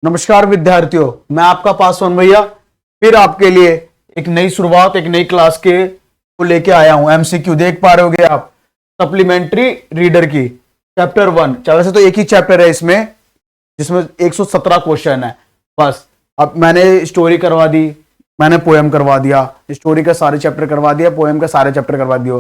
नमस्कार विद्यार्थियों, मैं आपका पासवान भैया फिर आपके लिए एक नई शुरुआत, एक नई क्लास के को लेके आया हूं। एमसीक्यू देख पा रहे होगे आप, सप्लीमेंट्री रीडर की चैप्टर 1। वैसे तो एक ही चैप्टर है इसमें, जिसमें 117 क्वेश्चन है। बस अब मैंने स्टोरी करवा दी, मैंने पोएम करवा दिया, स्टोरी का सारे चैप्टर करवा दिया, पोएम का सारे चैप्टर करवा दियो।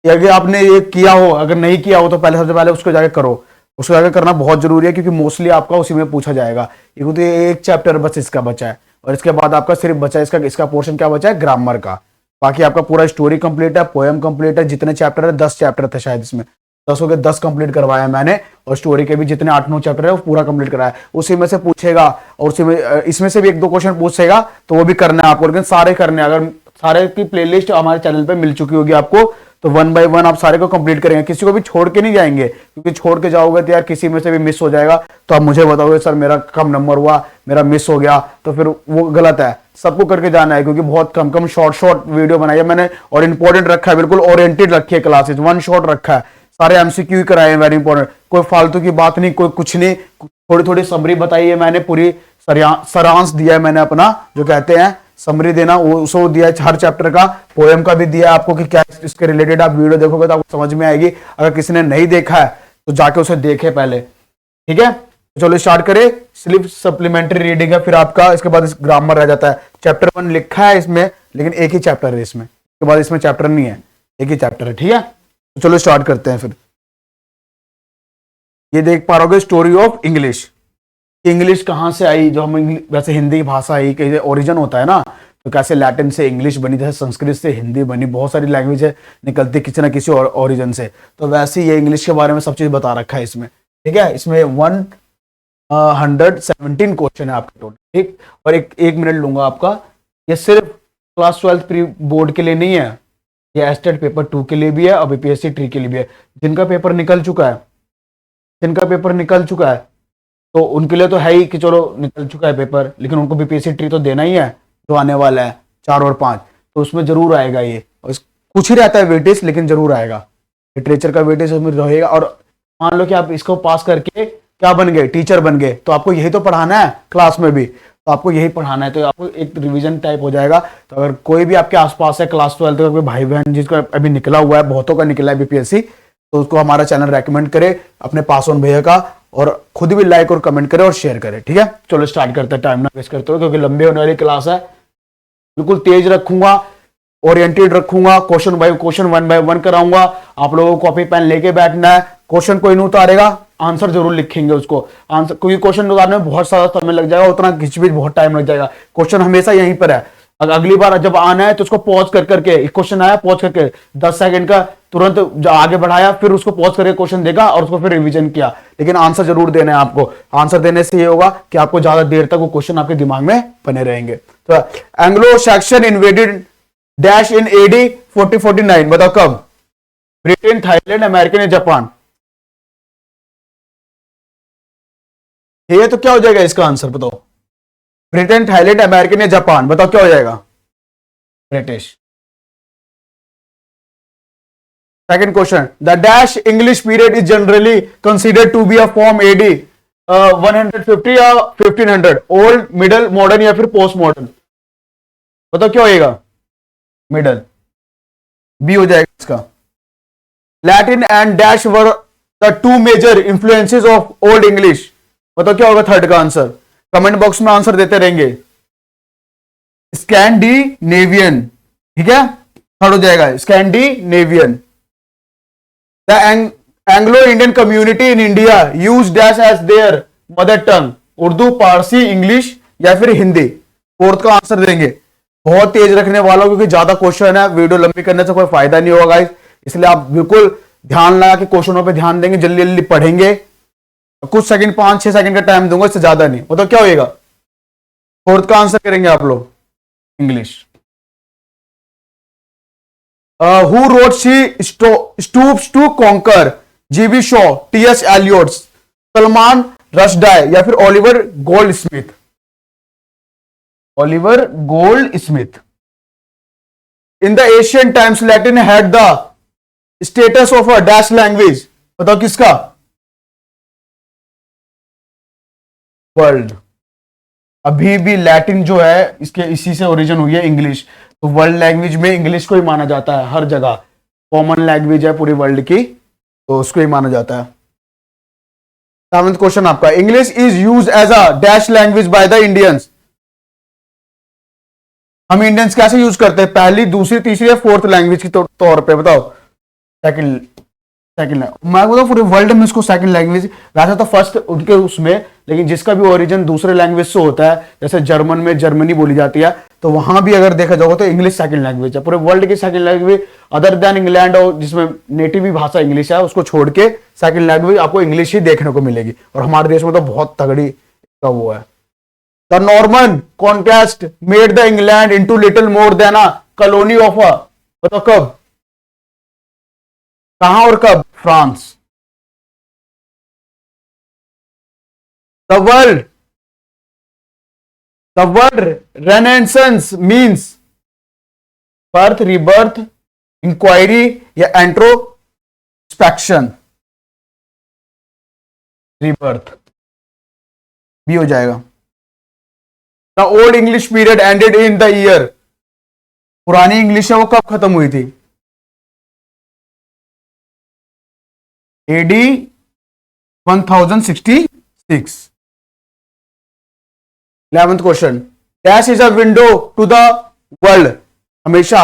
अगर आपने ये किया हो, अगर नहीं किया हो तो पहले सबसे पहले उसको जाके करो। उसको जाके करना बहुत जरूरी है, क्योंकि मोस्टली आपका उसी में पूछा जाएगा। क्योंकि एक चैप्टर बस इसका बचा है, और इसके बाद आपका सिर्फ बचा है इसका पोर्शन क्या बचा है, ग्रामर का। बाकी आपका पूरा स्टोरी कंप्लीट है, पोएम कंप्लीट है। जितने चैप्टर है, 10 चैप्टर थे शायद इसमें, 10 के 10 कंप्लीट करवाया मैंने। और स्टोरी के भी जितने 8-9 चैप्टर है वो पूरा कंप्लीट कराया। उसी में से पूछेगा, और उसी में इसमें से भी 1-2 क्वेश्चन पूछेगा, तो वो भी करना है आपको। लेकिन सारे करने, अगर सारे की प्लेलिस्ट हमारे चैनल पे मिल चुकी होगी आपको, तो 1 बाय 1 आप सारे को कंप्लीट करेंगे। किसी को भी छोड़ के नहीं जाएंगे, क्योंकि छोड़ के जाओगे तो यार किसी में से भी मिस हो जाएगा, तो आप मुझे बताओगे सर मेरा कम नंबर हुआ, मेरा मिस हो गया, तो फिर वो गलत है। सबको करके जाना है, क्योंकि बहुत कम शॉर्ट वीडियो बनाई है मैंने, और इंपॉर्टेंट रखा है, बिल्कुल ओरिएंटेड रखी है क्लासेस, 1 शॉट रखा है। सारे एमसीक्यू कराए हैं, वेरी इंपॉर्टेंट। कोई फालतू की बात नहीं, कोई कुछ नहीं, थोड़ी थोड़ी समरी बताई है मैंने, पूरी सारांश दिया है मैंने अपना, जो कहते हैं समरी देना, वो दिया है हर चैप्टर का। पोएम का भी दिया है आपको कि क्या इसके रिलेटेड। आप वीडियो देखोगे तो आपको समझ में आएगी। अगर किसी ने नहीं देखा है तो जाके उसे देखे पहले, ठीक है। तो चलो स्टार्ट करें। सिर्फ सप्लीमेंट्री रीडिंग है, फिर आपका इसके बाद ग्रामर रह जाता है। चैप्टर 1 लिखा है इसमें, लेकिन एक ही चैप्टर है इसमें, इसके बाद इसमें चैप्टर नहीं है, एक ही चैप्टर है, ठीक है। तो चलो स्टार्ट करते हैं फिर। ये देख पा रहोगे स्टोरी ऑफ इंग्लिश। इंग्लिश कहां से आई, जो हम वैसे हिंदी भाषा ही कहीं ओरिजिन होता है ना, तो कैसे लैटिन से इंग्लिश बनी, जैसे संस्कृत से हिंदी बनी, बहुत सारी लैंग्वेज निकलती किसी ना किसी ओरिजिन से। तो वैसे ये इंग्लिश के बारे में सब चीज बता रखा है इसमें, ठीक है। इसमें 117 क्वेश्चन है आपके टोटल, ठीक। और एक मिनट लूंगा आपका। ये सिर्फ क्लास 12 प्री बोर्ड के लिए नहीं है, ये एस्टेट पेपर 2 के लिए भी है, और बीपीएससी ट्री के लिए भी है। जिनका पेपर निकल चुका है, तो उनके लिए तो है ही कि चलो निकल चुका है पेपर, लेकिन उनको बीपीएससी ट्री तो देना ही है, जो आने वाला है 4 और 5। तो उसमें जरूर आएगा ये, और कुछ ही रहता है वेटेज, लेकिन जरूर आएगा। लिटरेचर का वेटेज उसमें रहेगा। और मान लो कि आप इसको पास करके क्या बन गए, टीचर बन गए, तो आपको यही तो पढ़ाना है क्लास में भी, तो आपको यही पढ़ाना है, तो आपको एक रिविजन टाइप हो जाएगा। तो अगर कोई भी आपके आसपास है क्लास 12 का कोई भाई बहन जिसका अभी निकला हुआ है, बहुतों का निकला है बीपीएससी, तो उसको हमारा चैनल रेकमेंड करे अपने पासवान भैया का, और खुद भी लाइक और कमेंट करे और शेयर करे, ठीक है। चलो स्टार्ट करते हैं, टाइम ना वेस्ट करते हो, क्योंकि लंबे होने वाली क्लास है। बिल्कुल तेज रखूंगा, ओरिएंटेड रखूंगा, क्वेश्चन 1 बाय 1 कराऊंगा। आप लोगों को कॉपी पेन लेके बैठना है। क्वेश्चन कोई नहीं उतारेगा, आंसर जरूर लिखेंगे उसको। आंसर, क्योंकि क्वेश्चन उतारने में बहुत सारा समय लग जाएगा, उतना खिंचपीच बहुत टाइम लग जाएगा। क्वेश्चन हमेशा यहीं पर है। अगली बार जब आना है तो उसको पॉज कर करके, एक क्वेश्चन आया पॉज करके 10 सेकंड का, तुरंत आगे बढ़ाया, फिर उसको पॉज करके क्वेश्चन देखा, और उसको फिर रिवीजन किया। लेकिन आंसर जरूर देना है आपको। आंसर देने से ये होगा कि आपको ज्यादा देर तक वो क्वेश्चन आपके दिमाग में बने रहेंगे। तो Anglo Saxon invaded dash in AD 4049, बताओ कब? ब्रिटेन, थाईलैंड, अमेरिकन या जापान? ये तो क्या हो जाएगा इसका आंसर, बताओ। ब्रिटेन, थाईलैंड, अमेरिकन या जापान, बताओ क्या हो जाएगा? British. Second question. The dash English period is generally considered to be a form AD 150 या 1500, ओल्ड, मिडल, मॉडर्न या फिर पोस्ट मॉडर्न? बताओ क्या होएगा? मिडल, बी हो जाएगा इसका। Latin and dash were the 2 major influences of Old English, बताओ क्या होगा थर्ड का आंसर? कमेंट बॉक्स में आंसर देते रहेंगे। स्कैंडिनेवियन, ठीक है, थर्ड हो जाएगा Scandinavian. The Anglo-Indian community in India use dash as their mother tongue, Urdu, Parsi, English या फिर हिंदी? फोर्थ का आंसर देंगे। बहुत तेज रखने वाला, क्योंकि ज्यादा क्वेश्चन है, वीडियो लंबी करने से कोई फायदा नहीं होगा गाइस। इसलिए आप बिल्कुल ध्यान लगा के क्वेश्चनों पे ध्यान देंगे, जल्दी जल्दी पढ़ेंगे। कुछ सेकंड, 5-6 सेकंड का टाइम दूंगा, इससे ज्यादा नहीं। तो क्या होएगा? फोर्थ का आंसर करेंगे आप लोग, English. Who wrote She Stoops to Conquer? G.B. Shaw, T.S. Eliot, Salman Rushdie या फिर Oliver Goldsmith? Oliver Goldsmith. In the Asian times Latin had the status of a dash language, बताओ किसका? World. अभी भी Latin जो है इसके इसी से ओरिजिन हुई है इंग्लिश। तो वर्ल्ड लैंग्वेज में इंग्लिश को ही माना जाता है, हर जगह कॉमन लैंग्वेज है पूरी वर्ल्ड की, तो उसको ही माना जाता है। सेवंथ क्वेश्चन आपका, English is use as a dash language by the Indians. हम इंडियंस कैसे यूज करते हैं, पहली, दूसरी, तीसरी या फोर्थ लैंग्वेज के तौर पे बताओ। सेकंड, सेकंड मैं बोलता पूरे वर्ल्ड में इसको सेकंड लैंग्वेज, वैसे तो फर्स्ट उनके उसमें, लेकिन जिसका भी ओरिजिन दूसरे लैंग्वेज से होता है, जैसे जर्मन में जर्मनी बोली जाती है, तो वहां भी अगर देखा जाओगे तो इंग्लिश सेकंड लैंग्वेज है पूरे वर्ल्ड की। Second language other than England, और जिसमें नेटिव ही भाषा इंग्लिश है, उसको छोड़ के सेकंड लैंग्वेज आपको इंग्लिश ही देखने को मिलेगी। और हमारे देश में तो बहुत तगड़ी का वो है। The Norman conquest made the England into little more than a colony of a, बताओ कब, कहां और कब? France. The world, the word renaissance means birth, rebirth, inquiry या एंट्रोस्पेक्शन। रिबर्थ भी हो जाएगा। The old English period ended in the year, पुरानी इंग्लिश है वो कब खत्म हुई थी? AD 1066। 11th question, dash is a window to the world. हमेशा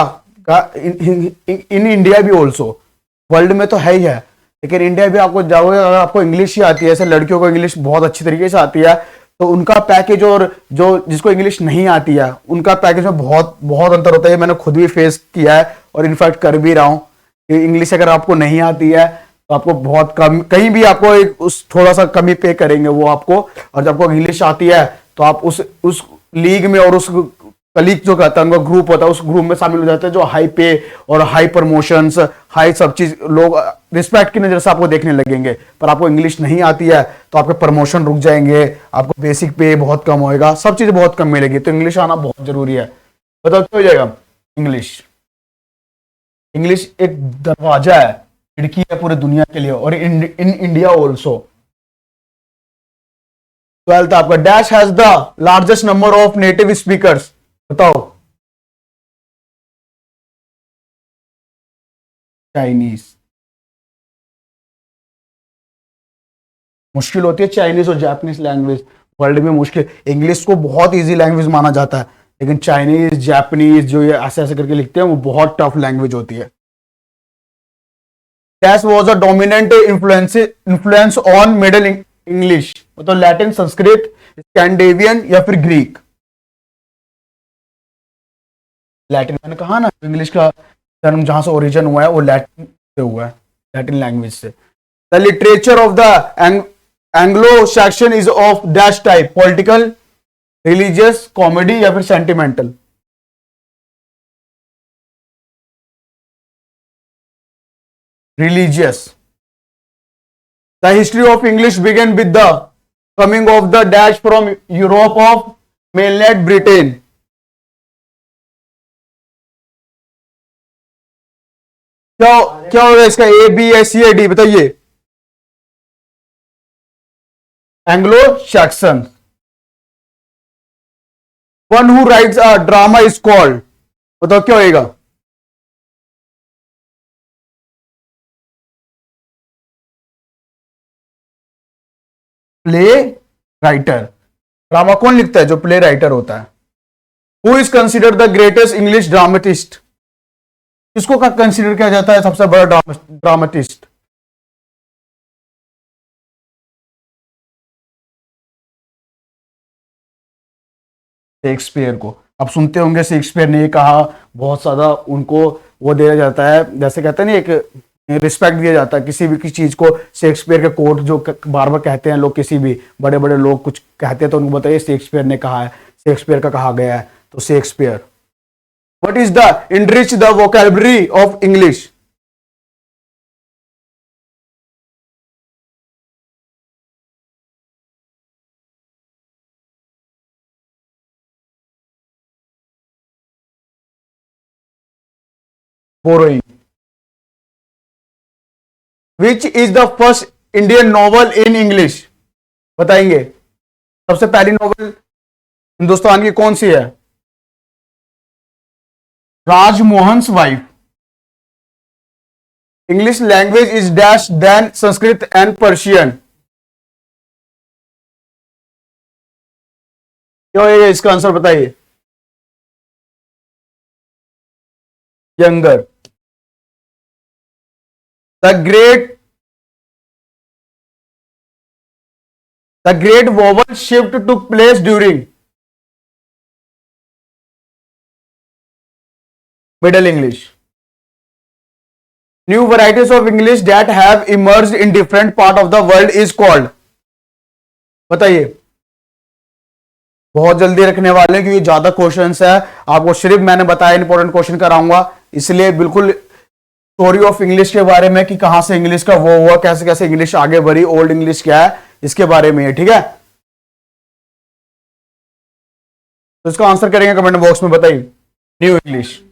इन इंडिया भी ऑल्सो, वर्ल्ड में तो है ही है, लेकिन इंडिया भी आपको जाओगे, अगर आपको इंग्लिश ही आती है, ऐसे लड़कियों को इंग्लिश बहुत अच्छी तरीके से आती है, तो उनका पैकेज और जो जिसको इंग्लिश नहीं आती है उनका पैकेज में बहुत बहुत अंतर होता है। मैंने खुद भी फेस किया है और इनफैक्ट कर भी रहा हूं कि इंग्लिश अगर आपको नहीं आती है तो आपको बहुत कम, कहीं भी आपको एक उस थोड़ा सा कमी पे करेंगे वो आपको। और जब आपको इंग्लिश आती है तो आप उस लीग में और उस कलीग जो कहता है उनका ग्रुप होता है, उस ग्रुप में शामिल हो जाते हैं जो हाई पे और हाई प्रमोशंस, हाई सब चीज, लोग रिस्पेक्ट की नजर से आपको देखने लगेंगे। पर आपको इंग्लिश नहीं आती है तो आपके प्रमोशन रुक जाएंगे, आपको बेसिक पे बहुत कम होएगा, सब चीज बहुत कम मिलेगी। तो इंग्लिश आना बहुत जरूरी है। बताओ क्या हो जाएगा? इंग्लिश। इंग्लिश एक दरवाजा है, खिड़की है पूरे दुनिया के लिए, और इन इंडिया ऑल्सो। 12th आपका, dash has the largest number of native speakers. बताओ। चाइनीज। मुश्किल होती है चाइनीज और जापानीज लैंग्वेज वर्ल्ड में, मुश्किल। इंग्लिश को बहुत इजी लैंग्वेज माना जाता है, लेकिन चाइनीज, जापानीज जो ये ऐसे ऐसे करके लिखते हैं वो बहुत टफ लैंग्वेज होती है। Dash was a dominant influence on middle English. मतलब लैटिन, संस्कृत, स्कैंडेवियन या फिर ग्रीक। लैटिन मैंने कहा ना, इंग्लिश का जन्म जहां से ओरिजिन हुआ है वो लैटिन से हुआ है, लैटिन लैंग्वेज से। The literature of the Anglo Saxon is of dash type, political, religious, comedy या फिर sentimental. Religious. The history of English begin with the coming of the dash from Europe of mainland Britain. क्या क्या होगा इसका, ए, B, या सी, या D? बताइए। Anglo Saxon. One who rights a drama is called. बताओ क्या होएगा? Play writer. ड्रामा कौन लिखता है? जो प्ले राइटर होता है। Who is considered the greatest English dramatist. किसको का कंसिडर किया जाता है सबसे बड़ा ड्रामेटिस्ट? शेक्सपियर को। आप सुनते होंगे शेक्सपियर ने ये कहा, बहुत ज्यादा उनको वो दिया जाता है, जैसे कहते हैं ना, एक रिस्पेक्ट दिया जाता है किसी भी किसी चीज को। शेक्सपियर के कोट जो बार बार कहते हैं लोग, किसी भी बड़े बड़े लोग कुछ कहते हैं तो उनको बताइए शेक्सपियर ने कहा है, शेक्सपियर का कहा गया है। तो Shakespeare. What is the enrich the vocabulary of English. Borrowing. Which is the first Indian novel in English. बताएंगे। सबसे पहली नॉवल हिंदुस्तान की कौन सी है? Rajmohan wife. English language is dash than Sanskrit and Persian. क्या है इसका आंसर बताइए? Younger. The great vowel shift took place during Middle English. New varieties of English that have emerged in different part of the world is called। बताइए। बहुत जल्दी रखने वाले हैं क्योंकि ज्यादा क्वेश्चंस है, आपको सिर्फ मैंने बताया इंपॉर्टेंट क्वेश्चन कराऊंगा, इसलिए बिल्कुल स्टोरी ऑफ इंग्लिश के बारे में कि कहां से इंग्लिश का वो हुआ, कैसे कैसे इंग्लिश आगे बढ़ी, ओल्ड इंग्लिश क्या है, इसके बारे में है, ठीक है। तो इसका आंसर करेंगे कमेंट बॉक्स में, बताइए। New English.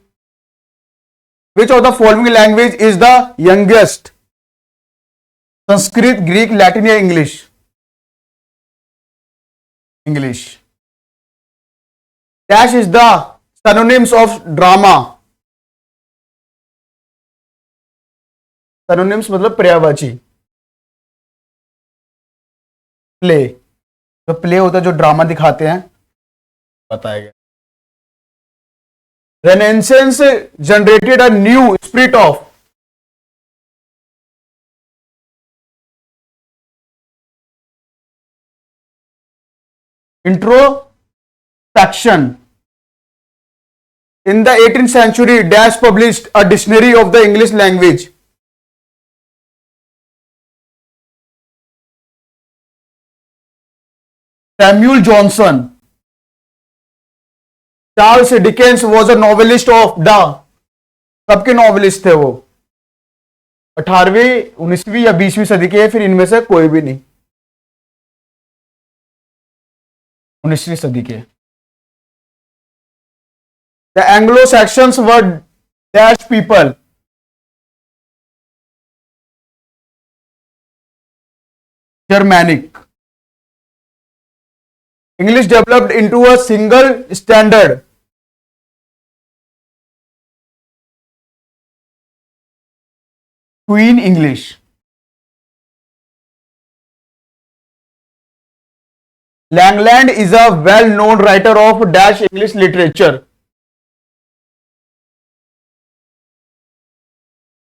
Which of the following language is the youngest? Sanskrit, Greek, Latin या English? English. Dash is the synonyms of drama. synonyms मतलब पर्यायवाची। प्ले, जो प्ले होता है, जो ड्रामा दिखाते हैं, बताया गया। Renaissance generated a new spirit of। introspection। In the 18th century, Dash published a dictionary of the English language। Samuel Johnson। Charles Dickens was a novelist of the. कब के नॉवेलिस्ट थे वो? 18वीं, 19वीं या 20वीं सदी के? फिर इनमें से कोई भी नहीं, 19वीं सदी के। The Anglo Saxons were dash people. Germanic. English developed into a single standard. Queen English. Langland is a well known writer of dash English literature.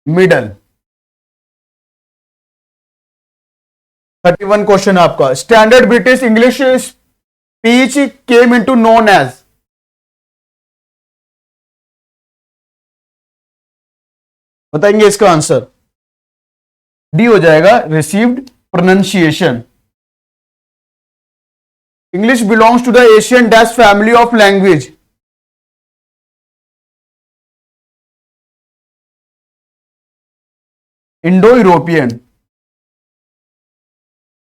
Middle. 31 question आपका। Standard British English speech came into known as. बताएंगे इसका answer? D हो जाएगा, received pronunciation. English belongs to the Asian dash family of language. Indo European.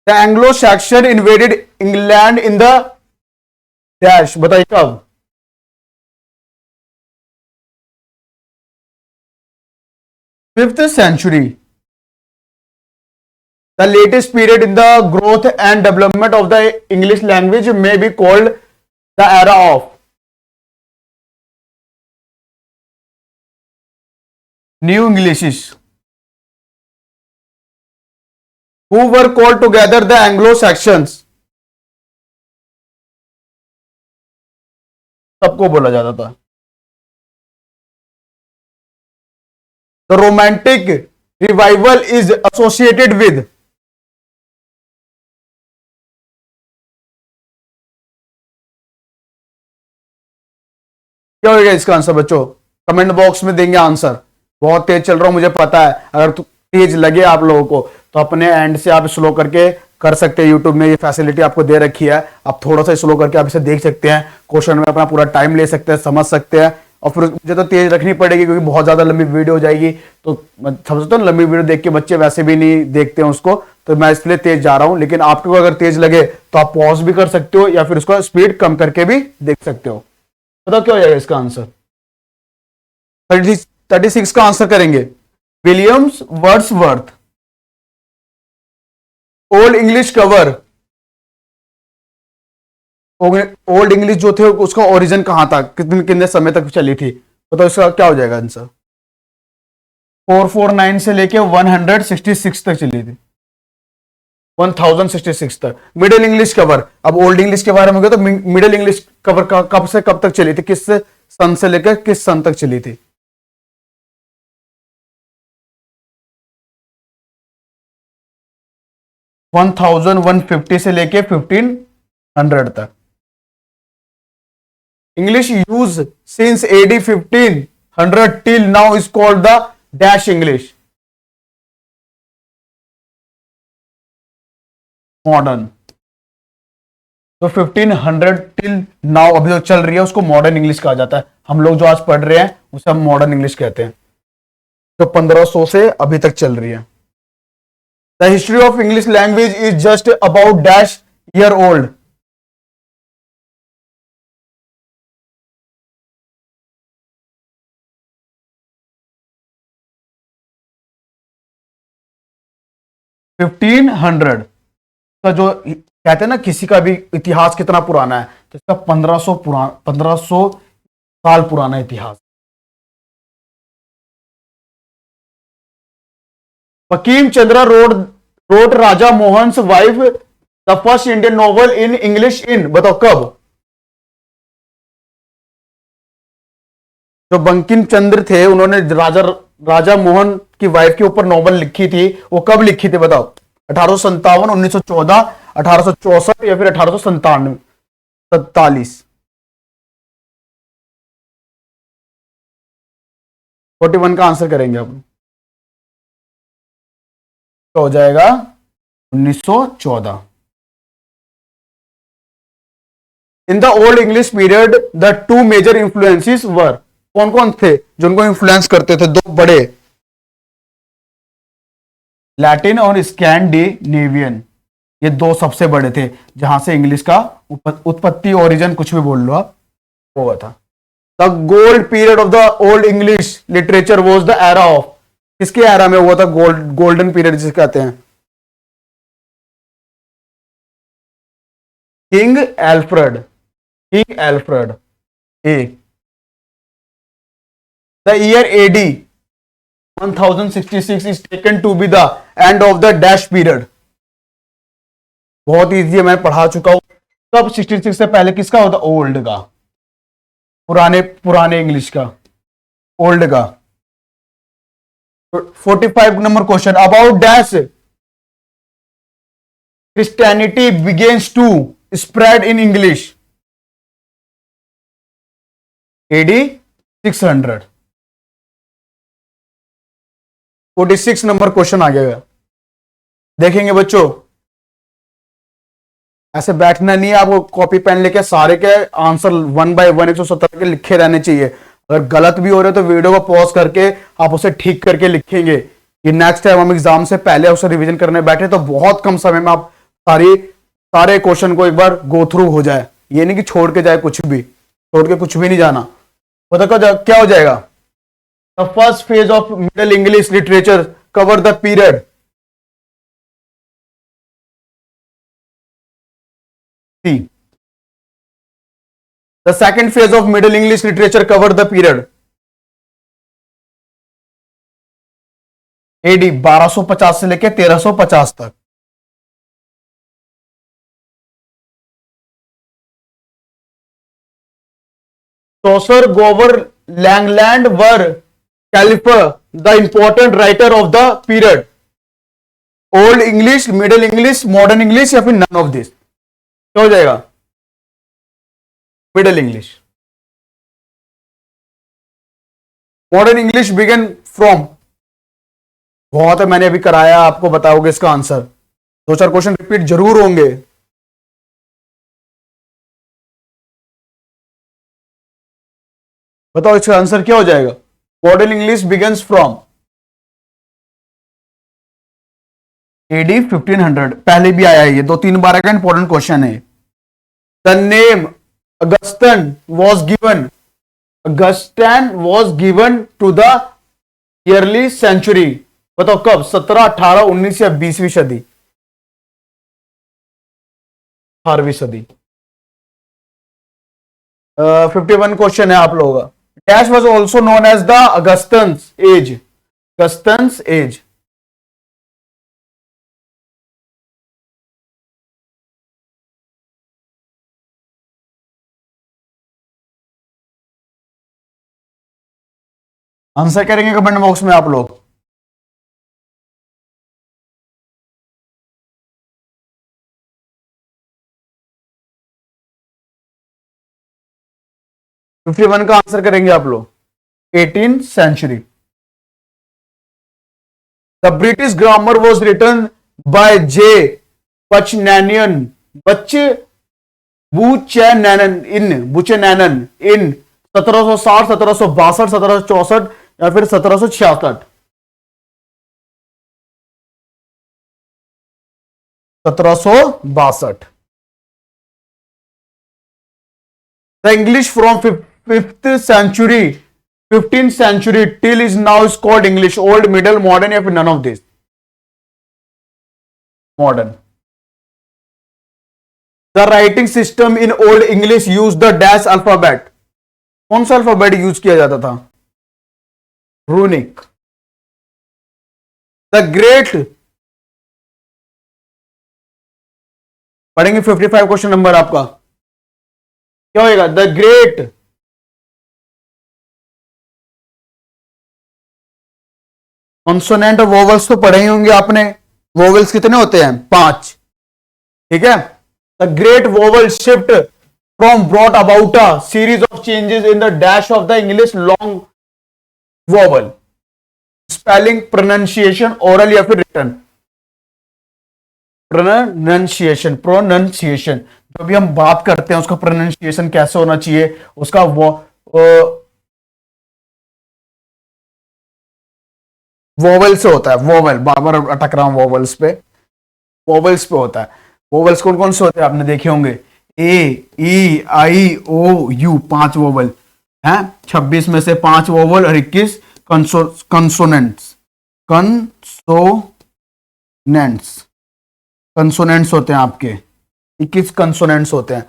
The Anglo Saxon invaded England in the dash. बताइए कब? Fifth century. The latest period in the growth and development of the English language may be called the era of। New Englishes। Who were called together the Anglo-Saxons। सबको बोला जाता था। The romantic revival is associated with। क्या होगा इसका answer बच्चों? Comment box में देंगे आंसर। बहुत तेज चल रहा हूं मुझे पता है, अगर तेज लगे आप लोगों को तो अपने एंड से आप स्लो करके कर सकते हैं। यूट्यूब में ये फैसिलिटी आपको दे रखी है, आप थोड़ा सा स्लो करके आप इसे देख सकते हैं, क्वेश्चन में अपना पूरा टाइम ले सकते हैं, समझ सकते हैं। और फिर मुझे तो तेज रखनी पड़ेगी क्योंकि बहुत ज्यादा लंबी वीडियो हो जाएगी, तो समझते हो लंबी वीडियो देख के बच्चे वैसे भी नहीं देखते हैं उसको, तो मैं इसलिए तेज जा रहा हूं। लेकिन आपको अगर तेज लगे तो आप पॉज भी कर सकते हो या फिर उसको स्पीड कम करके भी देख सकते हो। बताओ क्या हो जाएगा इसका आंसर? 36 का आंसर करेंगे। Williams Wordsworth. Old English cover. Old English जो थे उसका ओरिजिन कहां था, कितने कितने समय तक चली थी, बताओ इसका क्या हो जाएगा आंसर। 449 से लेके 166 तक चली थी, 1066 तक। मिडिल इंग्लिश कवर, अब ओल्ड इंग्लिश के बारे में हो गया, तो मिडिल इंग्लिश कवर कब से कब तक चली थी, किस सन से लेकर किस सन तक चली थी। 1150 से लेके 1500 तक। English use since AD 1500 till now is called the dash English, modern. तो 1500 टिल नाउ अभी जो चल रही है उसको मॉडर्न इंग्लिश कहा जाता है। हम लोग जो आज पढ़ रहे हैं उसे हम मॉडर्न इंग्लिश कहते हैं, जो 1500 से अभी तक चल रही है। The history of English language is just about dash year old. Fifteen hundred का जो कहते हैं ना किसी का भी इतिहास कितना पुराना है, तो इसका 1500 साल पुराना इतिहास। Bankim Chandra wrote Raja Mohan wife the first Indian novel in English in, बताओ कब। जो बंकिम चंद्र थे उन्होंने राजा मोहन की वाइफ के ऊपर नॉवल लिखी थी, वो कब लिखी थी बताओ। 1857, 1914, 1864 या फिर 1847। 41 का आंसर करेंगे अब, तो हो जाएगा 1914। In the old English period the two major influences were, कौन कौन थे जो उनको इन्फ्लुएंस करते थे, दो बड़े। लैटिन और स्कैंडिनेवियन, ये दो सबसे बड़े थे जहां से इंग्लिश का उत्पत्ति, ओरिजिन कुछ भी बोल लो आप, हुआ था। The gold period of the old English literature was the era of, किसके एरा में हुआ था गोल्डन पीरियड जिसे कहते हैं। King Alfred A. The year AD 1066 is taken to be the end of the dash period। बहुत easy है, मैं पढ़ा चुका हूं। तब 66 से पहले किसका होता, ओल्ड का, पुराने इंग्लिश का, ओल्ड का। 45 number question, about dash Christianity begins to spread in English. AD 600। 46 number question आ गया, देखेंगे बच्चों। ऐसे बैठना नहीं है, आपको कॉपी पेन लेके सारे के आंसर 1 बाय 1 170 के लिखे रहने चाहिए। अगर गलत भी हो रहे तो वीडियो को पॉज करके आप उसे ठीक करके लिखेंगे कि नेक्स्ट टाइम हम एग्जाम से पहले उसे रिवीजन करने बैठे तो बहुत कम समय में आप सारे क्वेश्चन को एक बार गो थ्रू हो जाए। ये नहीं कि छोड़ के जाए, कुछ भी छोड़ के कुछ भी नहीं जाना। बताओ क्या हो जाएगा। The first phase of middle English literature cover the period. The second phase of Middle English literature covered the period AD 1250 से लेकर 1350 तक। Chaucer, Gower, Langland were Califer the important writer of the period। Old English, Middle English, Modern English या फिर none of this, क्या हो जाएगा। Middle English. Modern English began from, बहुत है, मैंने अभी कराया, आपको बताओगे इसका आंसर। 2-4 क्वेश्चन रिपीट जरूर होंगे। बताओ इसका आंसर क्या हो जाएगा। Modern English begins from AD 1500, पहले भी आया है ये, 2-3 बार का इंपॉर्टेंट क्वेश्चन है। The name Augustine was given to the early century, बताओ कब, 17, 18, 19 या 20वीं सदी, 18वीं सदी। 51 क्वेश्चन है आप लोगों का। Dash was also known as the Augustans age, Augustans age. Answer करेंगे कमेंट बॉक्स में आप लोग। 51 का आंसर करेंगे आप लोग। 18th century. The British grammar was written by J Buchanan, Buchanan in 1760, 1762, 1764 या फिर 1766। 1762। The English from 5th century, 15th century till is now is called English, old, middle, modern या फिर none of this. Modern. The writing system in old English use the dash alphabet, कौन सा alphabet use किया जाता था? Runic. The great, पढ़ेंगे 55 question number आपका, क्या होएगा? द ग्रेट कॉन्सोनेंट और वोवेल्स तो पढ़े ही होंगे आपने। वोवेल्स कितने होते हैं? 5, ठीक है। The great vowel shift from brought about a series of changes in the dash of the English long vowel, spelling, pronunciation, oral या फिर रिटन। प्रोनाउंसिएशन जो भी हम बात करते हैं उसका प्रोनाउंसिएशन कैसे होना चाहिए, उसका वोवेल से होता है। वोवेल, बार बार अटक रहा हूं वोवेल्स पे, वोवेल्स पे होता है। वोवेल्स कौन कौन से होते हैं आपने देखे होंगे? ए, ई, आई, ओ, यू, 5 वोवेल हैं। 26 में से 5 वोवेल और 21 कंसोनेंट्स, कंसोनेंट्स होते हैं आपके। 21 कंसोनेंट्स होते हैं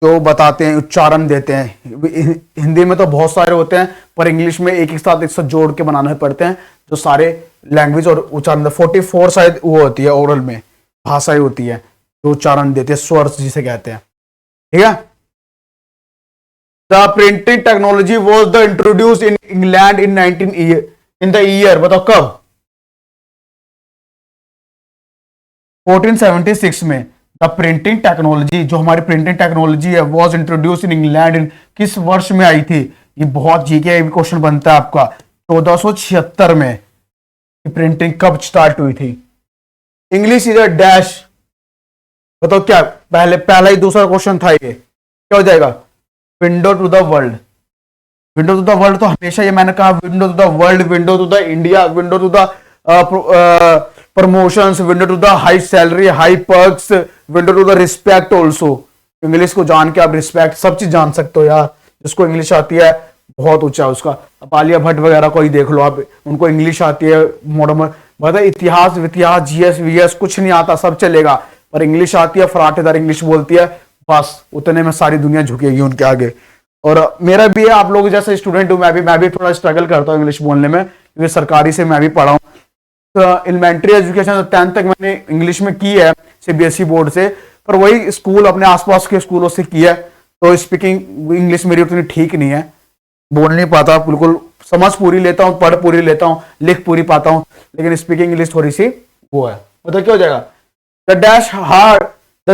जो बताते हैं, उच्चारण देते हैं। हिंदी में तो बहुत सारे होते हैं पर इंग्लिश में एक साथ जोड़ के बनाने पड़ते हैं जो सारे लैंग्वेज और उच्चारण। 44 शायद वो होती है ओरल में, भाषाएं होती है जो उच्चारण देते हैं, स्वर जिसे कहते हैं, ठीक है। The printing technology was the introduce in England in 19 in the year, बताओ कब? 1476 में। द प्रिंटिंग टेक्नोलॉजी, जो हमारी प्रिंटिंग टेक्नोलॉजी है, was introduce in England in, किस वर्ष में आई थी? ये बहुत जीके क्वेश्चन बनता है आपका। 1476 में प्रिंटिंग कब स्टार्ट हुई थी? इंग्लिश इज अ डैश, बताओ क्या? पहला ही दूसरा क्वेश्चन था ये, क्या हो जाएगा? Window to the world. Window to the world तो हमेशा ये मैंने कहा, window to the world, window to the India, window to the promotions, window to the high salary, high perks, window to the respect also. English को जान के आप respect सब चीज जान सकते हो यार। जिसको इंग्लिश आती है बहुत ऊंचा है उसका। अब आलिया भट्ट वगैरह को ही देख लो आप, उनको इंग्लिश आती है मॉडर्न, मतलब इतिहास वितिहास जीएस वीएस कुछ नहीं आता, सब चलेगा, पर इंग्लिश आती है, फराटेदार इंग्लिश बोलती है, बस उतने में सारी दुनिया झुकेगी उनके आगे। और मेरा भी है, आप लोग जैसे स्टूडेंट हूं, मैं भी थोड़ा स्ट्रगल करता हूँ इंग्लिश बोलने में, क्योंकि सरकारी से मैं भी पढ़ा हूँ। एलिमेंट्री एजुकेशन 10th तक मैंने इंग्लिश में की है सीबीएसई बोर्ड से, पर वही स्कूल अपने आसपास के स्कूलों से की है, तो स्पीकिंग इंग्लिश मेरी उतनी ठीक नहीं है, बोल नहीं पाता बिल्कुल। समझ पूरी लेता हूँ, पढ़ पूरी लेता हूँ, लिख पूरी पाता हूँ, लेकिन स्पीकिंग इंग्लिश थोड़ी सी वो है। मतलब क्या हो जाएगा? The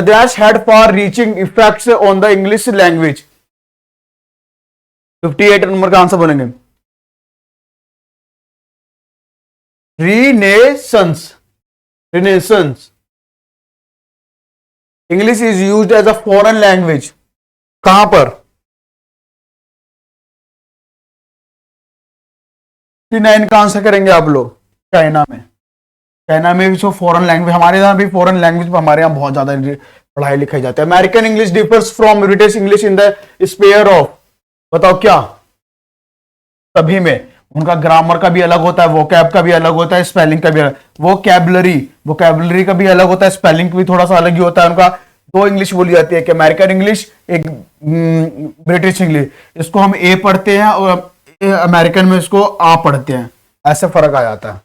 dash had far reaching effects on the English language. 58 number का आंसर बोलेंगे। Renaissance, renaissance. English is used as a foreign language, कहां पर? 59 का आंसर करेंगे आप लोग। चाइना में, चाइना में भी जो फॉरेन लैंग्वेज, हमारे यहाँ भी फॉरेन लैंग्वेज हमारे यहाँ बहुत ज्यादा पढ़ाई लिखाई जाती है। American English differs from British English in the sphere of, बताओ क्या? सभी में उनका ग्रामर का भी अलग होता है, वोकैब का भी अलग होता है, स्पेलिंग का भी अलग, वोकैबुलरी का भी अलग होता है, स्पेलिंग भी थोड़ा सा अलग ही होता है उनका। दो इंग्लिश बोली जाती है, एक अमेरिकन इंग्लिश, एक ब्रिटिश इंग्लिश। इसको हम ए पढ़ते हैं और अमेरिकन में इसको आ पढ़ते हैं, ऐसे फर्क आ जाता है।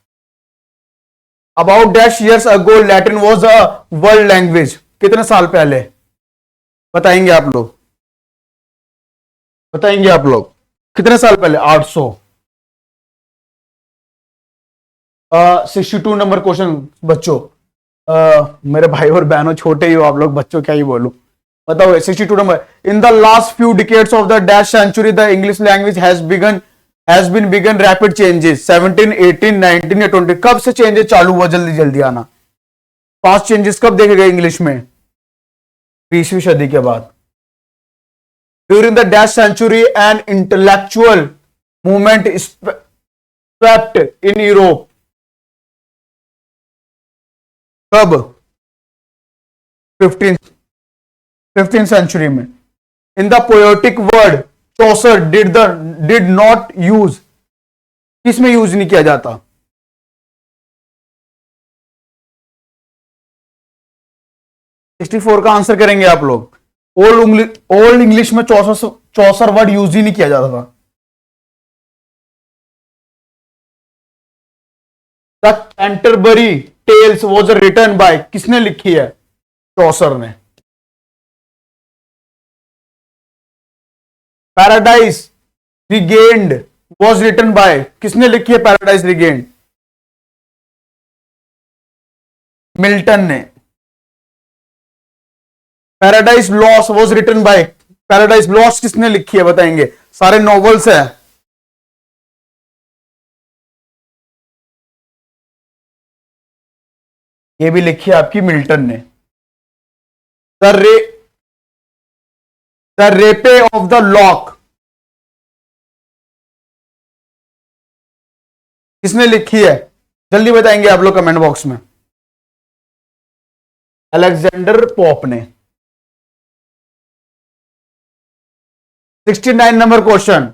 About dash years ago Latin was a world language, कितने साल पहले बताएंगे आप लोग? बताएंगे आप लोग कितने साल पहले? 800। 62 नंबर क्वेश्चन बच्चों। मेरे भाई और बहनों, छोटे ही हो आप लोग, बच्चों क्या ही बोलूं, बताओ 62 number. In the last few decades of the dash century the English language has been began rapid changes. 17, 18, 19 या 20, कब से चेंजेस चालू हुआ? जल्दी जल्दी आना। फास्ट चेंजेस कब देखे गए इंग्लिश में? 20वीं सदी के बाद। During the dash century an intellectual movement swept in Europe. कब? 15th सेंचुरी में। In the poetic word Chaucer did not use, किसमें यूज नहीं किया जाता? 64 का आंसर करेंगे आप लोग। ओल्ड इंग्लिश में चौसर वर्ड यूज ही नहीं किया जाता था। The Canterbury Tales was written by, किसने लिखी है? चौसर ने। Paradise Regained was written by, किसने लिखी है पैराडाइज रिगेन्ड? मिल्टन ने। Paradise Lost was written by, Paradise Lost किसने लिखी है बताएंगे? सारे नॉवेल्स है। ये भी लिखी है आपकी मिल्टन ने। The rape of the lock किसने लिखी है? जल्दी बताएंगे आप लोग कमेंट बॉक्स में। अलेक्जेंडर पोप ने। 69 number question.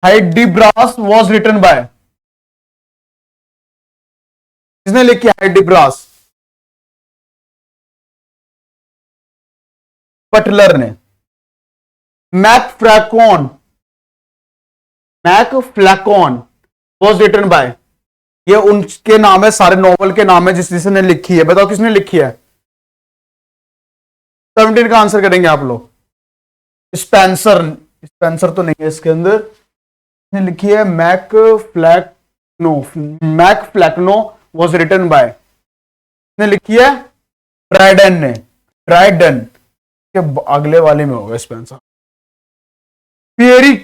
Hudibras was written by, किसने लिखी है हाइडिब्रास? बटलर ने। मैकफ्लैकॉन वॉज रिटन बाय, ये उनके नाम है, सारे नॉवल के नाम है जिसने लिखी है। बताओ किसने लिखी है? 17 का आंसर करेंगे आप लोग। स्पेंसर, स्पेंसर तो नहीं है इसके अंदर। इसने लिखी है मैकफ्लैकनो वॉज रिटन बाय, इसने लिखी है ड्राइडन ने। ड्राइडन के अगले वाले में होगा Spenser. Faerie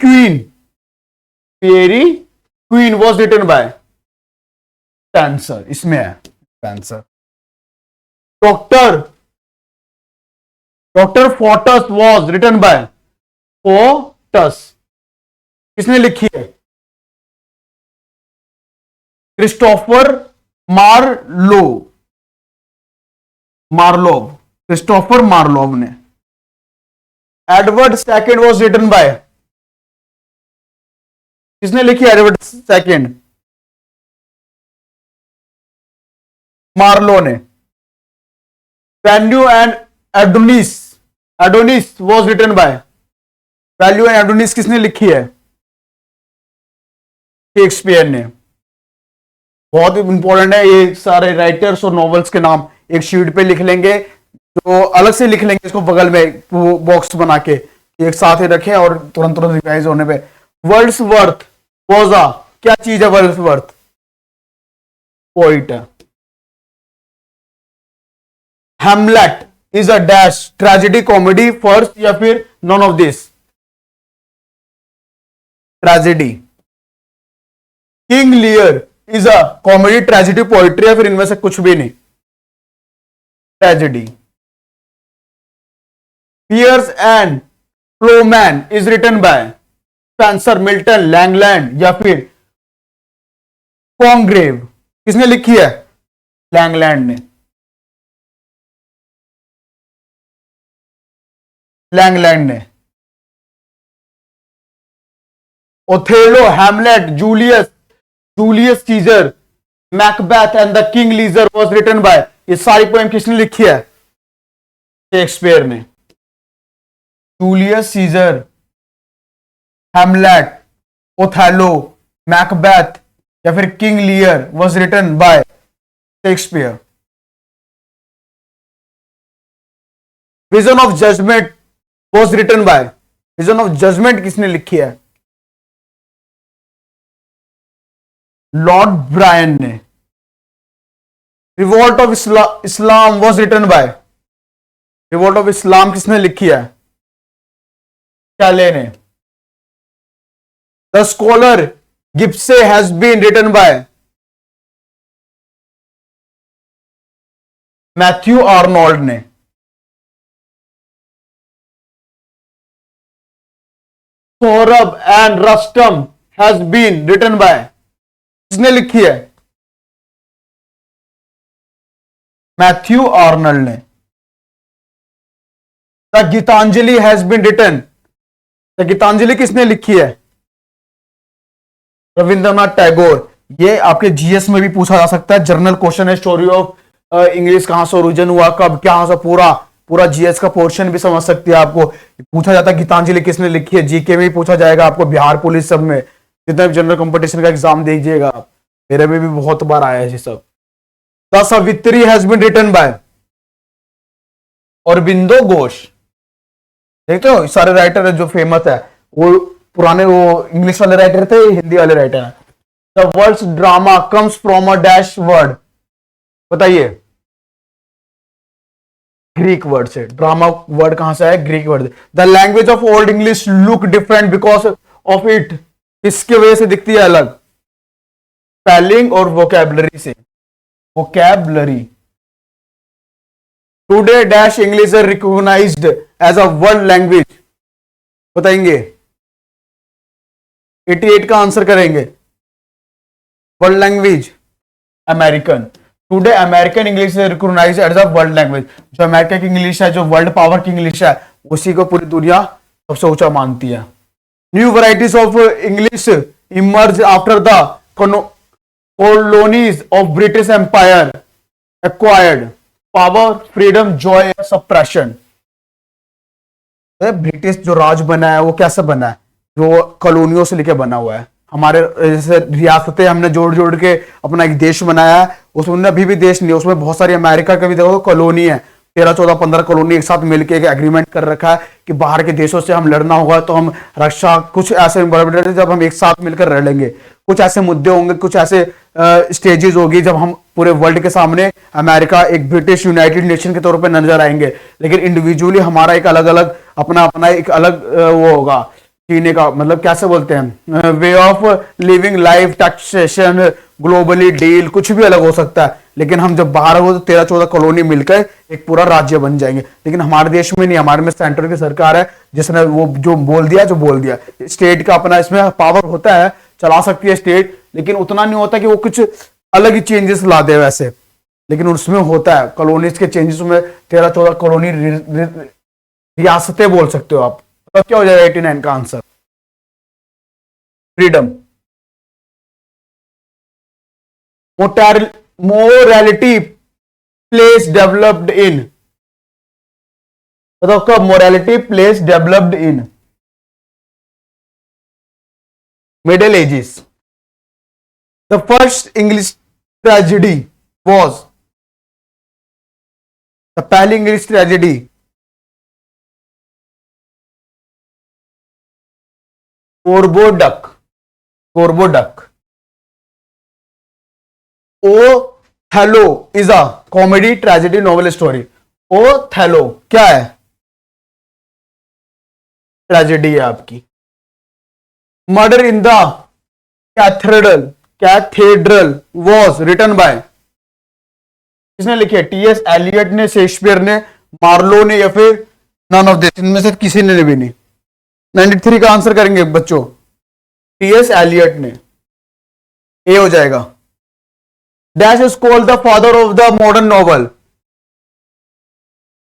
Queene was written by Spenser, इसमें है Spenser. Doctor Faustus was written by, Faustus किसने लिखी है? क्रिस्टोफर मार्लोव, क्रिस्टोफर मार्लोव ने। Edward second was written by, किसने लिखी? एडवर्ड सेकंड, मार्लो ने। वैल्यू and Adonis was written by, वैल्यू एंड एडोनिस किसने लिखी है? शेक्सपियर ने। बहुत इंपॉर्टेंट है ये सारे राइटर्स और नॉवेल्स के नाम एक शीट पे लिख लेंगे, तो अलग से लिख लेंगे इसको बगल में बॉक्स बना के, एक साथ ही रखें और तुरंत तुरंत रिवाइज होने पे। वर्ड्सवर्थ वॉज अ, क्या चीज है वर्ड्सवर्थ? पोइट है। Hamlet is a dash, tragedy comedy farce या फिर none of this? Tragedy. King Lear is a comedy, tragedy, poetry या फिर इनमें से कुछ भी नहीं? Tragedy. Piers and Ploughman is written by Spenser, Milton, Langland या फिर कॉन्ग्रेव, किसने लिखी है? लैंगलैंड ने। लैंगलैंड ने। Othello, Hamlet, Julius Caesar, Macbeth and the King लीजर वॉज रिटन बाय, ये सारी पोएम किसने लिखी है? शेक्सपियर ने। Julius Caesar, Hamlet, Othello, Macbeth या फिर King Lear was written by Shakespeare. Vision of judgement was written by, vision of judgement किसने लिखी है? लॉर्ड ब्रायन ने। Revolt of Islam was written by, revolt of Islam किसने लिखी है? Shelley ने। The scholar gipsy has been written by, Matthew Arnold ने। Sohrab and Rustum has been written by, किसने लिखी है? मैथ्यू आर्नल्ड ने। The Gitanjali has been written, the Gitanjali किसने लिखी है? रविंद्रनाथ टैगोर। ये आपके जीएस में भी पूछा जा सकता है, जनरल क्वेश्चन है। स्टोरी ऑफ इंग्लिश कहां से ओरिजिन हुआ, कब, क्या से, पूरा पूरा जीएस का पोर्शन भी समझ सकती है। आपको पूछा जाता है गीतांजलि किसने लिखी है, जीके में भी पूछा जाएगा आपको, बिहार पुलिस सब में, जितना भी जनरल कंपटीशन का एग्जाम दीजिएगा आप, मेरे में भी बहुत बार आया है ये सब। The Savitri has been written by Aurobindo Ghosh. देखते हो सारे राइटर जो फेमस है वो पुराने वो इंग्लिश वाले राइटर थे, हिंदी वाले राइटर हैं। The words drama comes from a dash word, बताइए। ग्रीक वर्ड से। ड्रामा वर्ड कहां से है? Greek word. The language of Old English look different because of it, किसकी वजह से दिखती है अलग? स्पेलिंग और वोकैबुलरी से। Vocabulary. Today dash English is recognised as a world language, बताएंगे। 88 का आंसर करेंगे। World language American. Today American English is recognised as a world language. जो अमेरिका की इंग्लिश है, जो वर्ल्ड पावर की इंग्लिश है, उसी को पूरी दुनिया सबसे ऊंचा मानती है। New varieties of English emerge after the colonies of British Empire acquired power, freedom, joy, suppression। British जो राज बना है वो कैसे बना है? जो कॉलोनियों से लेके बना हुआ है। हमारे जैसे रियासतें हमने जोड़ जोड़ के अपना एक देश बनाया है, उसमें अभी भी देश नहीं है, उसमें बहुत सारी अमेरिका का भी देखो कॉलोनी है, 13, 14, 15 कॉलोनी एक साथ मिलकर एक एग्रीमेंट कर रखा है कि बाहर के देशों से हम लड़ना होगा तो हम रक्षा, कुछ ऐसे बड़े जब हम एक साथ मिलकर लड़ लेंगे। कुछ ऐसे मुद्दे होंगे, कुछ ऐसे स्टेजेस होगी जब हम पूरे वर्ल्ड के सामने अमेरिका एक ब्रिटिश यूनाइटेड नेशन के तौर पर नजर आएंगे, लेकिन इंडिविजुअली हमारा एक अलग अलग अपना अपना एक अलग वो होगा जीने का, मतलब कैसे बोलते हैं, way of living life, taxation, globally deal, कुछ भी अलग हो सकता है। लेकिन हम जब बाहर हो तो 13, 14 कॉलोनी मिलकर एक पूरा राज्य बन जाएंगे। लेकिन हमारे देश में नहीं, हमारे में सेंटर की सरकार है जिसने वो जो बोल दिया, जो बोल दिया। स्टेट का अपना इसमें पावर होता है, चला सकती है स्टेट, लेकिन उतना नहीं होता कि वो कुछ अलग ही चेंजेस ला दे वैसे, लेकिन उसमें होता है कॉलोनीज के चेंजेस में। 13, 14 कॉलोनी रियासतें बोल सकते हो आप। तो क्या हो जाएगा 89 का आंसर? Freedom. Morality plays developed in, बताओ कब morality plays developed in? Middle ages. The first English tragedy was, पहली English tragedy Gorboduc. Gorboduc. Othello is a comedy tragedy novel story. Othello क्या है? ट्रेजेडी है आपकी। Murder in the cathedral, cathedral was written by, किसने लिखी है? TS Eliot ने, Shakespeare ने, मार्लो ने, या फिर नन ऑफ दिस, इनमें से किसी ने भी नहीं। 93 का आंसर करेंगे बच्चों। टीएस एलियट ने। ए हो जाएगा। Dash is called the father of the modern novel,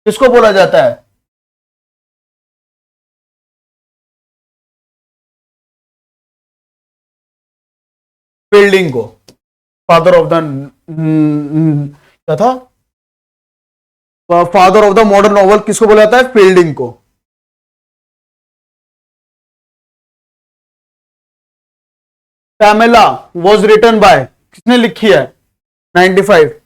किसको बोला जाता है? फील्डिंग को। फादर ऑफ द क्या था, father of the modern novel किसको बोला जाता है? फील्डिंग को। पैमेला वॉज रिटन बाय, किसने लिखी है? 95।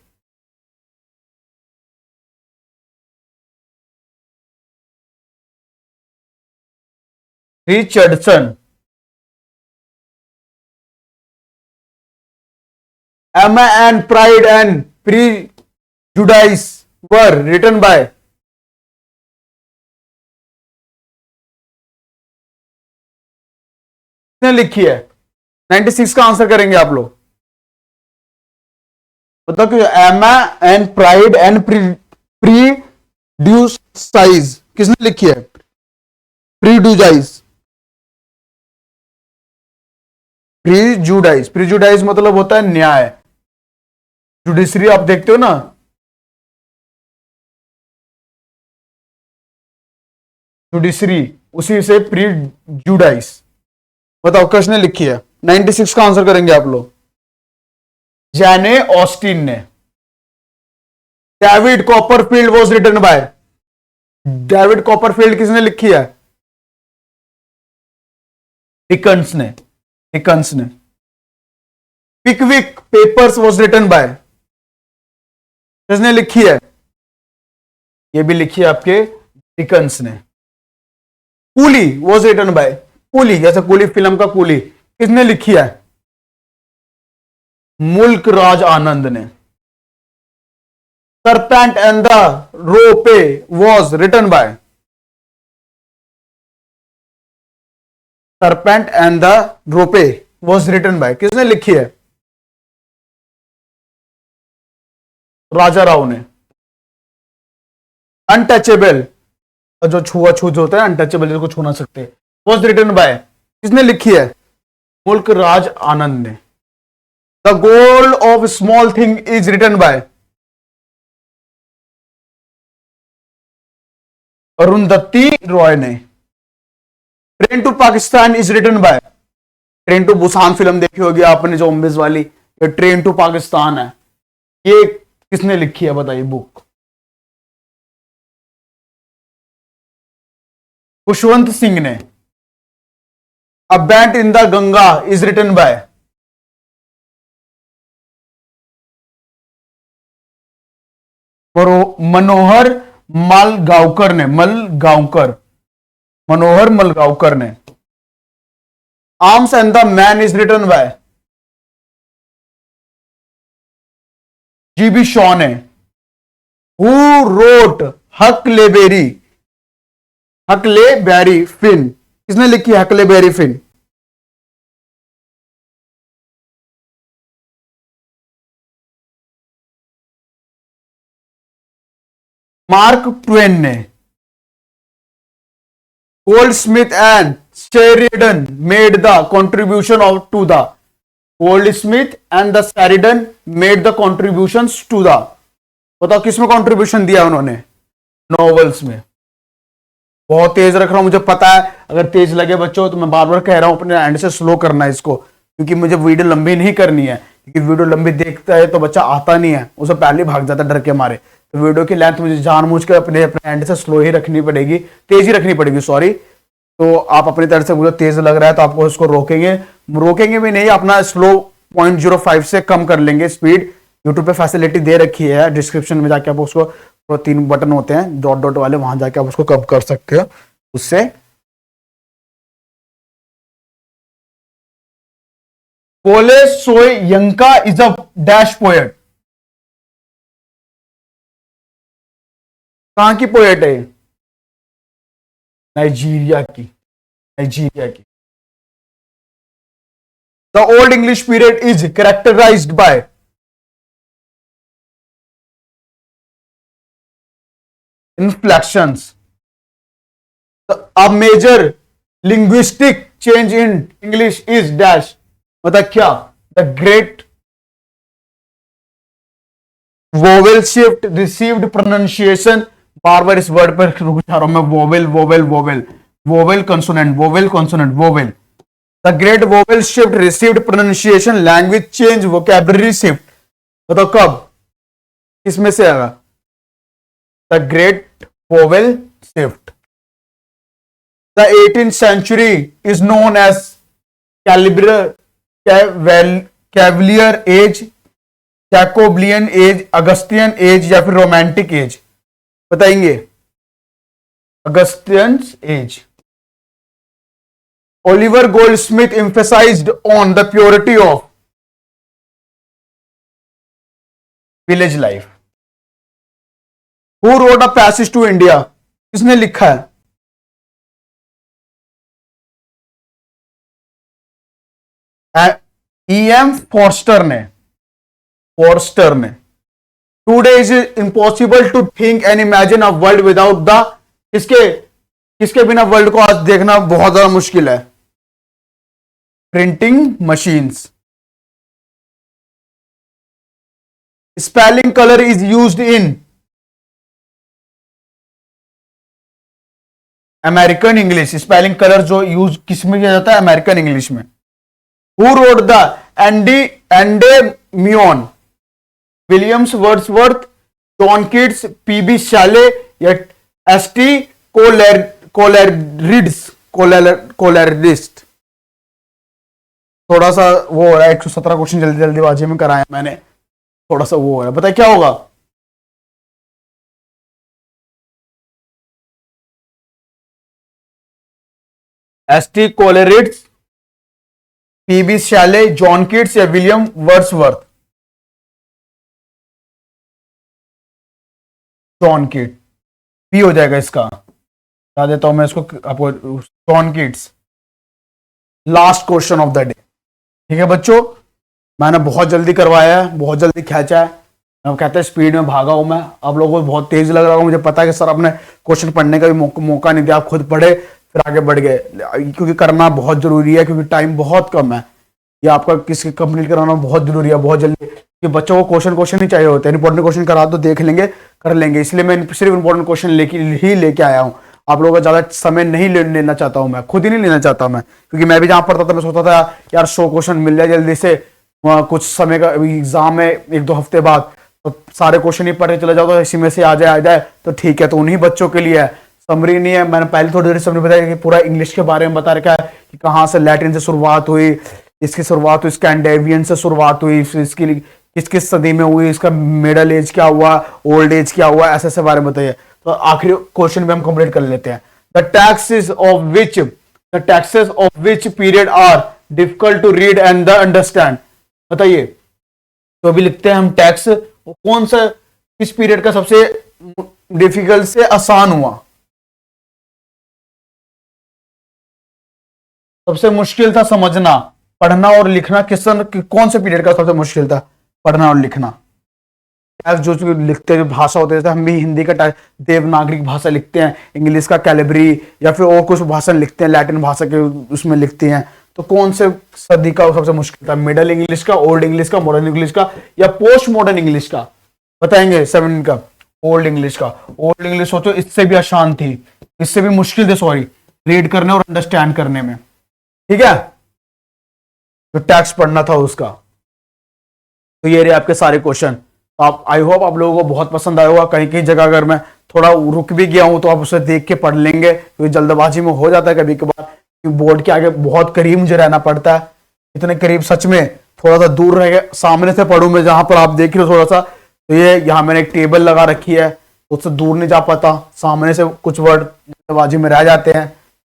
Richardson. Emma and pride and prejudice were written by, किसने लिखी है? 96 का आंसर करेंगे आप लोग। बताओ कि एमा एंड प्राइड एंड प्रीड्यूस साइज किसने लिखी है? प्रीड्यूजाइज, प्रीजुडाइज, प्रीजुडाइज मतलब होता है न्याय। जुडिशरी आप देखते हो ना, जुडिशरी, उसी से प्रीजुडाइज। बताओ किसने लिखी है? 96 का आंसर करेंगे आप लोग। जैने ऑस्टिन ने। David Copperfield was written by, David Copperfield किसने लिखी है? डिकन्स ने, डिकन्स ने। Pickwick Papers was written by, किसने लिखी है? ये भी लिखी है आपके डिकन्स ने। Coolie was written by, Coolie जैसे कूली फिल्म का कूली, किसने लिखी है? मुल्क राज आनंद ने। Serpent and the Rope was written by, Serpent and the Rope was written by, किसने लिखी है? राजा राव ने। अनटचेबल, जो छुआछूत होता है, अनटचेबल जिसको छू ना सकते, वॉज रिटन बाय, किसने लिखी है? मुल्क राज आनंद ने। The god of small thing is written by, Arundhati Roy ने। Train to Pakistan is written by, train to Busan film देखी होगी आपने, जो अम्बिस वाली, ये ट्रेन टू पाकिस्तान है, ये किसने लिखी है बताइए बुक? खुशवंत सिंह ने। A bend in the Ganga is written by, Manohar Malgaonkar ने, मलगांवकर, मनोहर मलगांवकर ने। Arms and the man is written by, GB Shaw ने। Who wrote Huckleberry, Huckleberry Finn, किसने लिखी है हकलेबेरी फिन? मार्क ट्वेन ने। Goldsmith and Sheridan made the contribution of to the, Goldsmith and the Sheridan made the contribution to the, बताओ किसमें contribution दिया उन्होंने? Novels में। बहुत तेज रख रहा हूं, मुझे पता है अगर तेज लगे बच्चों तो मैं बार बार कह रहा हूं अपने एंड से स्लो करना है इसको, क्योंकि मुझे वीडियो लंबी नहीं करनी है, क्योंकि वीडियो लंबी देखता है तो बच्चा आता नहीं है, उसे पहले भाग जाता है डर के मारे। तो वीडियो की लेंथ मुझे जानबूझ के अपने एंड से स्लो ही रखनी पड़ेगी, तेज ही रखनी पड़ेगी, सॉरी। तो आप अपनी तरफ से मुझे तेज लग रहा है तो आपको इसको रोकेंगे, रोकेंगे भी नहीं, अपना स्लो 0.05 से कम कर लेंगे स्पीड। यूट्यूब पे फैसिलिटी दे रखी है, डिस्क्रिप्शन में जाके आप उसको, 3 बटन होते हैं डॉट डॉट वाले, वहां जाके आप उसको कम कर सकते हो उससे। Wole Soyinka is a dash poet, कहां की पोएट है? नाइजीरिया की, नाइजीरिया की। The old English period is characterised by, inflections. A major linguistic change in English is dash, मतलब क्या? The great vowel shift received pronunciation, बार बार इस word पर रुक जा रहा हूं मैं, vowel vowel vowel, vowel consonant, vowel consonant, vowel. The great vowel shift received pronunciation language change vocabulary shift, बताओ कब, किसमें से आएगा? The great vowel shift. The 18th century is known as Cavalier age, Jacobean age, Augustan age या फिर romantic age, बताएंगे? Augustan age. Oliver Goldsmith emphasized on the purity of village life. Who wrote a passage to India? किसने लिखा है? E.M. Forster ने। Today is impossible to think and imagine a world without the, किसके बिना world को आज देखना बहुत ज्यादा मुश्किल है? Printing machines. Spelling color is used in American English. Spelling color जो यूज किस में किया जाता है? अमेरिकन इंग्लिश में। Who wrote the Endymion? Williams Wordsworth, John Keats, PB Shelley या एसटी कोलरिस्ट? थोड़ा सा वो हो रहा है, 117 क्वेश्चन जल्दी जल्दीबाजी में कराया मैंने, थोड़ा सा वो हो रहा है, बताइए क्या होगा? ST कोलरिस्ट, PB Shelley, John Keats या विलियम वर्ड्सवर्थ? जॉन कीट, पी हो जाएगा इसका, बता देता हूं मैं इसको आपको, John Keats. Last question of the day, ठीक है बच्चों? मैंने बहुत जल्दी करवाया है, बहुत जल्दी खींचा है, अब कहते हैं स्पीड में भागा हूं मैं, आप लोगों को बहुत तेज लग रहा होगा, मुझे पता है कि सर आपने क्वेश्चन पढ़ने का भी मौका नहीं दिया, आप खुद पढ़े फिर आगे बढ़ गए, क्योंकि करना बहुत जरूरी है, क्योंकि टाइम बहुत कम है, ये आपका किसके कंप्लीट कराना बहुत जरूरी है, बहुत जल्दी, कि बच्चों को क्वेश्चन ही चाहिए होते हैं, इंपॉर्टेंट क्वेश्चन करा दो देख लेंगे, कर लेंगे, इसलिए मैं सिर्फ इंपॉर्टेंट क्वेश्चन लेके आया हूँ। आप लोगों का ज्यादा समय नहीं लेना चाहता हूं मैं, खुद ही नहीं लेना चाहता मैं, क्योंकि मैं भी जहां पढ़ता था मैं सोचता था यार 100 क्वेश्चन मिल जाए जल्दी से, कुछ समय का एग्जाम है 1-2 हफ्ते बाद, तो सारे क्वेश्चन ही पढ़े चले जाओ, तो इसी में से आ जाए तो ठीक है, तो उन्हीं बच्चों के लिए है। समरी नहीं है, मैंने पहले थोड़ी देर समरी बताया कि पूरा इंग्लिश के बारे में बता रखा है कि कहाँ से लैटिन से शुरुआत हुई, इसकी शुरुआत हुई स्कैंडिनेवियन से शुरुआत हुई, इसकी किस किस सदी में हुई, इसका मिडल एज क्या हुआ, ओल्ड एज क्या हुआ, ऐसे ऐसे बारे में बताइए। तो आखिरी क्वेश्चन भी हम कंप्लीट कर लेते हैं। The taxes of which period are difficult to read and understand? बताइए, तो अभी लिखते हैं हम टैक्स, कौन सा किस पीरियड का सबसे डिफिकल्ट से आसान हुआ, सबसे मुश्किल था समझना, पढ़ना और लिखना, कौन से पीरियड का सबसे मुश्किल था पढ़ना और लिखना? जो लिखते हैं, जो भाषा होते हैं, हम भी हिंदी का देवनागरिक भाषा लिखते हैं, इंग्लिश का कैलिब्री या फिर और कुछ भाषा लिखते हैं, लैटिन भाषा के उसमें लिखते हैं, तो कौन से सदी का सबसे मुश्किल था? मिडल इंग्लिश का, ओल्ड इंग्लिश का, मॉडर्न इंग्लिश का या पोस्ट मॉडर्न इंग्लिश का? बताएंगे 7 का। ओल्ड इंग्लिश का। ओल्ड इंग्लिश सोचो इससे भी आसान थी, इससे भी मुश्किल थी, सॉरी, रीड करने और अंडरस्टैंड करने में, ठीक है? तो टैक्स पढ़ना था उसका। तो ये रहे आपके सारे क्वेश्चन। आप, आई होप आप लोगों को बहुत पसंद आया होगा। कहीं कहीं जगह अगर मैं थोड़ा रुक भी गया हूं तो आप उसे देख के पढ़ लेंगे, क्योंकि जल्दबाजी में हो जाता है कभी कभार, बोर्ड के आगे बहुत करीब मुझे रहना पड़ता है, इतने करीब सच में, थोड़ा सा दूर रह गए, सामने से पढ़ूं मैं, जहां पर आप देख रहे हो थोड़ा सा, तो ये यहाँ मैंने एक टेबल लगा रखी है, तो उससे दूर नहीं जा पाता, सामने से कुछ वर्ड जल्दबाजी में रह जाते हैं,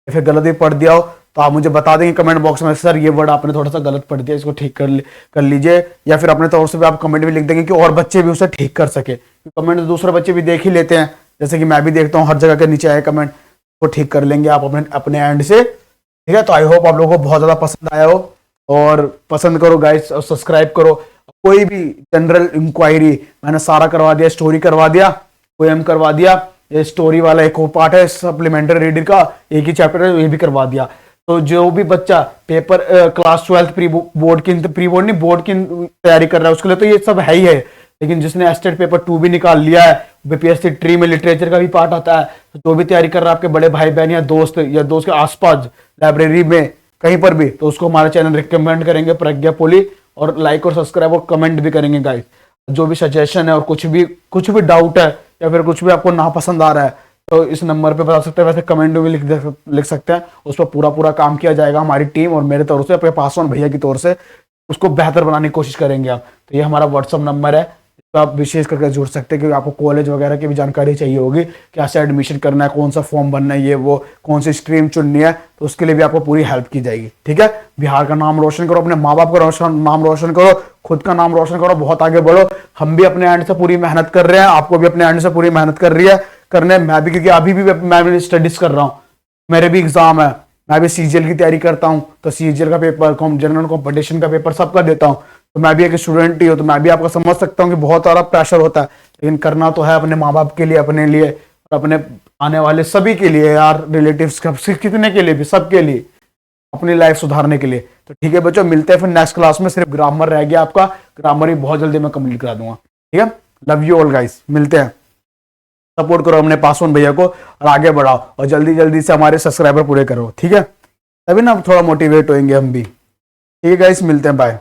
फिर गलत भी पढ़ दिया हो तो आप मुझे बता देंगे कमेंट बॉक्स में, सर ये वर्ड आपने थोड़ा सा गलत पढ़ दिया, इसको ठीक कर लीजिए, या फिर अपने तौर से भी आप कमेंट भी लिख देंगे कि और बच्चे भी उसे ठीक कर सके, कमेंट दूसरे बच्चे भी देख ही लेते हैं, जैसे कि मैं भी देखता हूँ हर जगह के नीचे आए कमेंट, तो ठीक कर लेंगे आप अपने एंड से, ठीक है? तो आई होप आप लोगों को बहुत ज्यादा पसंद आया हो, और पसंद करो गाइस, और सब्सक्राइब करो। कोई भी जनरल इंक्वायरी मैंने सारा करवा दिया, स्टोरी करवा दिया, पोएम करवा दिया, ये स्टोरी वाला एक पार्ट है सप्लीमेंट्री रीडर का, एक ही चैप्टर है, ये भी करवा दिया। तो जो भी बच्चा पेपर क्लास 12 प्री बोर्ड की तैयारी कर रहा है उसके लिए तो ये सब है ही है, लेकिन जिसने एस्टेट पेपर 2 भी निकाल लिया है, बीपीएससी ट्री में लिटरेचर का भी पार्ट आता है, तो जो भी तैयारी कर रहा है आपके बड़े भाई बहन या दोस्त के आसपास लाइब्रेरी में कहीं पर भी, तो उसको हमारा चैनल रिकमेंड करेंगे प्रज्ञा पोली, और लाइक और सब्सक्राइब और कमेंट भी करेंगे गाइस। जो भी सजेशन है और कुछ भी डाउट है या फिर कुछ भी आपको नापसंद आ रहा है तो इस नंबर पे बता सकते हैं, वैसे कमेंट में भी लिख सकते हैं, उस पर पूरा काम किया जाएगा हमारी टीम और मेरे तरफ से, अपने पासवान भैया की तौर से उसको बेहतर बनाने की कोशिश करेंगे आप। तो ये हमारा व्हाट्सअप नंबर है, तो आप विशेष करके जुड़ सकते हैं, क्योंकि आपको कॉलेज वगैरह की भी जानकारी चाहिए होगी, कैसे एडमिशन करना है, कौन सा फॉर्म भरना है, ये वो कौन सी स्ट्रीम चुननी है, तो उसके लिए भी आपको पूरी हेल्प की जाएगी। ठीक है, बिहार का नाम रोशन करो, अपने माँ बाप का नाम रोशन करो, खुद का नाम रोशन करो, बहुत आगे बढ़ो। हम भी अपने एंड से पूरी मेहनत कर रहे हैं, आपको भी अपने एंड से पूरी मेहनत करने मैं भी, क्योंकि अभी भी मैं भी स्टडीज कर रहा हूँ, मेरे भी एग्जाम है, मैं भी सीजीएल की तैयारी करता हूँ, तो सीजीएल का पेपर, जनरल कॉम्पिटिशन का पेपर सबका देता हूँ, तो मैं भी एक स्टूडेंट ही हूँ, तो मैं भी आपको समझ सकता हूँ कि बहुत सारा प्रेशर होता है, लेकिन करना तो है अपने माँ बाप के लिए, अपने लिए और अपने आने वाले सभी के लिए यार, रिलेटिव्स कितने के लिए भी, सबके लिए, अपनी लाइफ सुधारने के लिए। तो ठीक है बच्चों, मिलते हैं फिर नेक्स्ट क्लास में। सिर्फ ग्रामर रह गया आपका, ग्रामर भी बहुत जल्दी मैं कंप्लीट करा दूंगा। ठीक है, लव यू ऑल गाइस, मिलते हैं। सपोर्ट करो अपने पासवान भैया को और आगे बढ़ाओ, और जल्दी जल्दी से हमारे सब्सक्राइबर पूरे करो। ठीक है, तभी ना थोड़ा मोटिवेट होंगे हम भी। ठीक है गाइस, मिलते हैं, बाय।